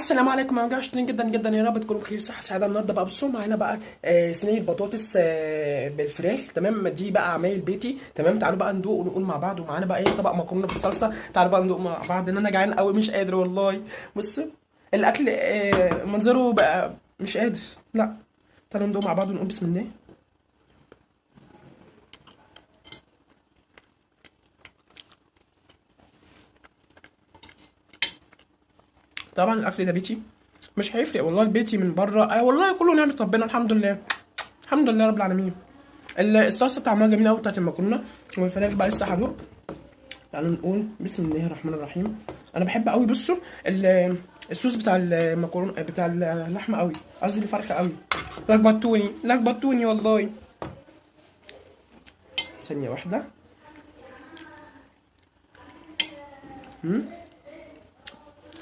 السلام عليكم يا جماعه، شاطرين جدا جدا، يا رب تكونوا بخير صحه سعاده. النهارده بقى بصوا معانا بقى صينيه بطاطس بالفراخ. تمام، دي بقى عمايل بيتي. تمام، تعالوا بقى ندوق ونقول مع بعض. ومعانا بقى ايه، طبق مكرونه بالصلصه. تعالوا بقى ندوق مع بعض، ان انا جعان قوي مش قادر والله. بصوا الاكل منظره بقى مش قادر. لا، تعالوا ندوق مع بعض ونقول بسم الله. طبعا الاكل ده بيتي، مش هيفرق والله البيتي من بره. والله كله نعمه ربنا، الحمد لله. الحمد لله رب العالمين. الصلصه طعمها جميل قوي بتاعت المكرونه، والفراخ بقى لسه هدوق. تعالوا نقول بسم الله الرحمن الرحيم. انا بحب قوي، بصوا الصوص بتاع المكرونه بتاع اللحمه قوي، قصدي الفرخه قوي. لخبطتوني لخبطتوني والله. ثانيه واحده.